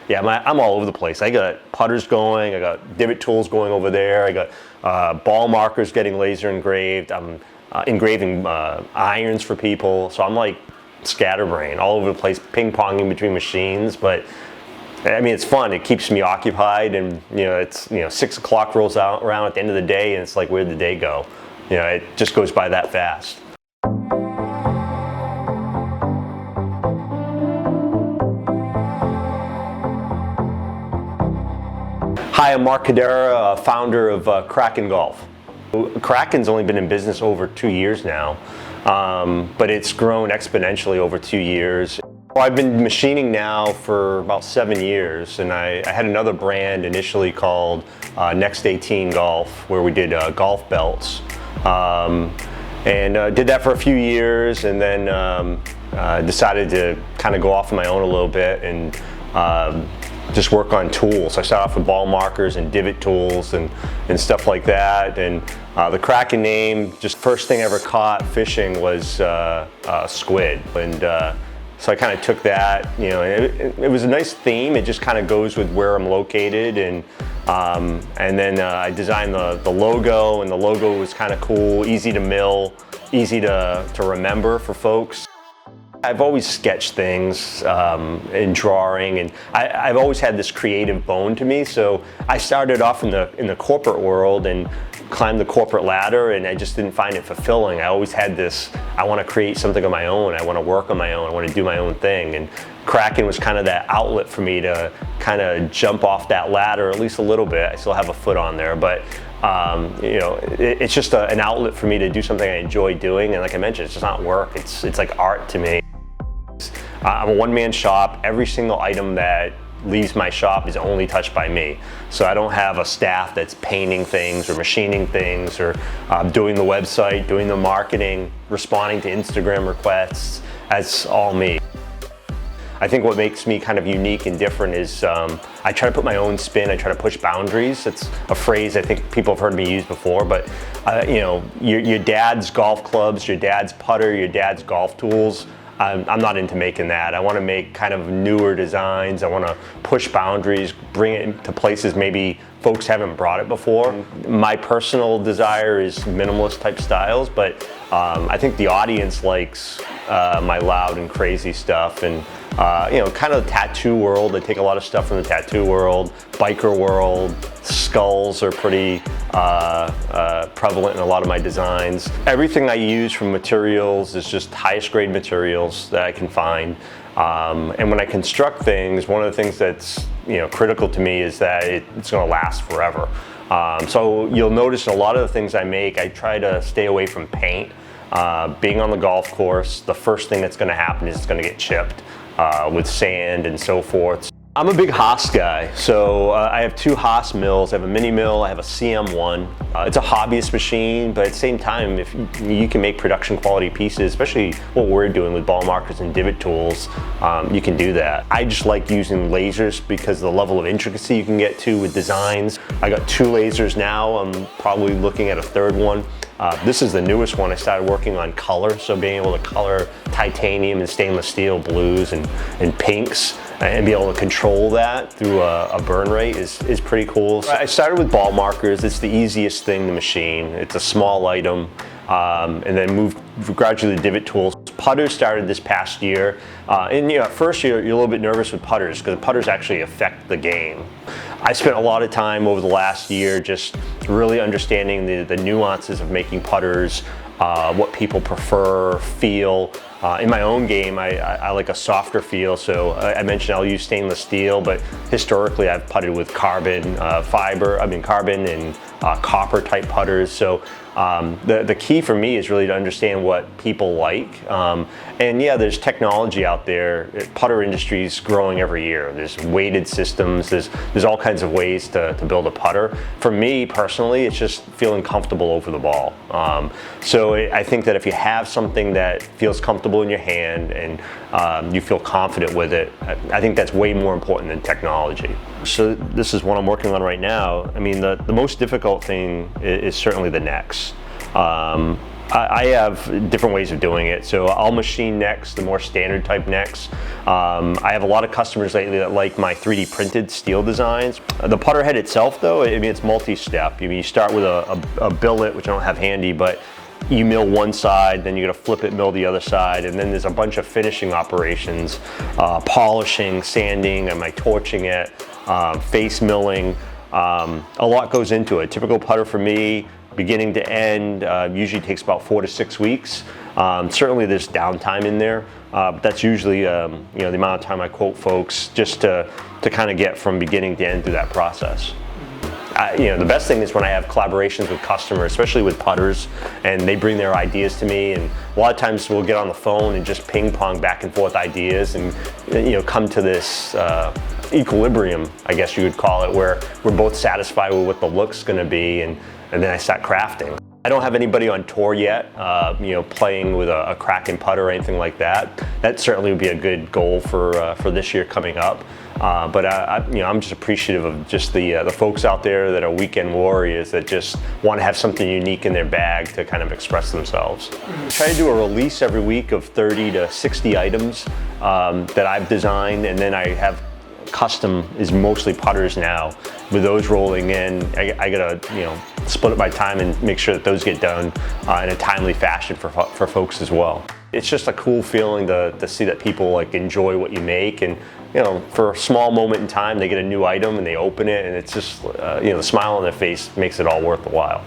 yeah, I'm all over the place. I got putters going, I got divot tools going over there, I got ball markers getting laser engraved, I'm engraving irons for people, so I'm like scatterbrain all over the place, ping-ponging between machines. But I mean, it's fun. It keeps me occupied, and it's 6 o'clock rolls out around at the end of the day, and it's like, where'd the day go? It just goes by that fast. Hi, I'm Mark Cadera, founder of Kraken Golf. Kraken's only been in business over 2 years now, but it's grown exponentially over 2 years. I've been machining now for about 7 years, and I had another brand initially called Next 18 Golf, where we did golf belts, and did that for a few years, and then decided to kind of go off on my own a little bit and just work on tools. I started off with ball markers and divot tools and stuff like that. And the Kraken name, just first thing I ever caught fishing was squid. And so I kind of took that, it was a nice theme. It just kind of goes with where I'm located. And then I designed the logo, and the logo was kind of cool, easy to mill, easy to remember for folks. I've always sketched things in drawing, and I've always had this creative bone to me. So I started off in the corporate world and climbed the corporate ladder, and I just didn't find it fulfilling. I always had this, I want to create something of my own, I want to work on my own, I want to do my own thing. And Kraken was kind of that outlet for me to kind of jump off that ladder, at least a little bit. I still have a foot on there, but it's just an outlet for me to do something I enjoy doing. And like I mentioned, it's just not work, it's like art to me. I'm a one-man shop. Every single item that leaves my shop is only touched by me. So I don't have a staff that's painting things or machining things or doing the website, doing the marketing, responding to Instagram requests. That's all me. I think what makes me kind of unique and different is I try to put my own spin. I try to push boundaries. It's a phrase I think people have heard me use before, but your dad's golf clubs, your dad's putter, your dad's golf tools, I'm not into making that. I want to make kind of newer designs. I want to push boundaries, bring it to places maybe folks haven't brought it before. My personal desire is minimalist type styles, but I think the audience likes my loud and crazy stuff, and kind of the tattoo world. I take a lot of stuff from the tattoo world, biker world. Skulls are pretty prevalent in a lot of my designs. Everything I use from materials is just highest grade materials that I can find. And when I construct things, one of the things that's critical to me is that it's going to last forever. So you'll notice in a lot of the things I make, I try to stay away from paint. Being on the golf course, the first thing that's going to happen is it's going to get chipped with sand and so forth. I'm a big Haas guy, so I have 2 Haas mills. I have a mini mill, I have a CM1. It's a hobbyist machine, but at the same time, if you can make production quality pieces, especially what we're doing with ball markers and divot tools, you can do that. I just like using lasers because of the level of intricacy you can get to with designs. I got 2 lasers now. I'm probably looking at a 3rd one. This is the newest one. I started working on color, so being able to color titanium and stainless steel blues and pinks, and be able to control that through a burn rate is pretty cool. I started with ball markers. It's the easiest thing to machine. It's a small item, and then moved gradually to divot tools. Putters started this past year, and at first you're a little bit nervous with putters because putters actually affect the game. I spent a lot of time over the last year just really understanding the nuances of making putters, what people prefer, feel. In my own game, I like a softer feel, so I mentioned I'll use stainless steel, but historically I've putted with carbon and copper type putters. So the key for me is really to understand what people like. And yeah, there's technology out there. Putter industry is growing every year. There's weighted systems, there's all kinds of ways to build a putter. For me personally, it's just feeling comfortable over the ball. So I think that if you have something that feels comfortable in your hand and you feel confident with it, I think that's way more important than technology. So this is what I'm working on right now. I mean, the most difficult thing is certainly the necks. I have different ways of doing it. So I'll machine necks, the more standard type necks. I have a lot of customers lately that like my 3D printed steel designs. The putter head itself though, I mean, it's multi-step. You start with a billet, which I don't have handy, but you mill one side, then you're gonna flip it, mill the other side, and then there's a bunch of finishing operations, polishing, sanding, am I torching it, face milling. A lot goes into it. Typical putter for me, beginning to end, usually takes about 4 to 6 weeks. Certainly there's downtime in there, but that's usually the amount of time I quote folks just to kind of get from beginning to end through that process. The best thing is when I have collaborations with customers, especially with putters, and they bring their ideas to me, and a lot of times we'll get on the phone and just ping pong back and forth ideas and come to this equilibrium, I guess you would call it, where we're both satisfied with what the look's going to be, and then I start crafting. I don't have anybody on tour yet, playing with a Kraken putter or anything like that. That certainly would be a good goal for this year coming up. But I'm just appreciative of just the folks out there that are weekend warriors that just want to have something unique in their bag to kind of express themselves. I try to do a release every week of 30 to 60 items that I've designed, and then I have custom is mostly putters now. With those rolling in, I gotta split up my time and make sure that those get done in a timely fashion for folks as well. It's just a cool feeling to see that people enjoy what you make, and for a small moment in time they get a new item and they open it, and it's just the smile on their face makes it all worth the while.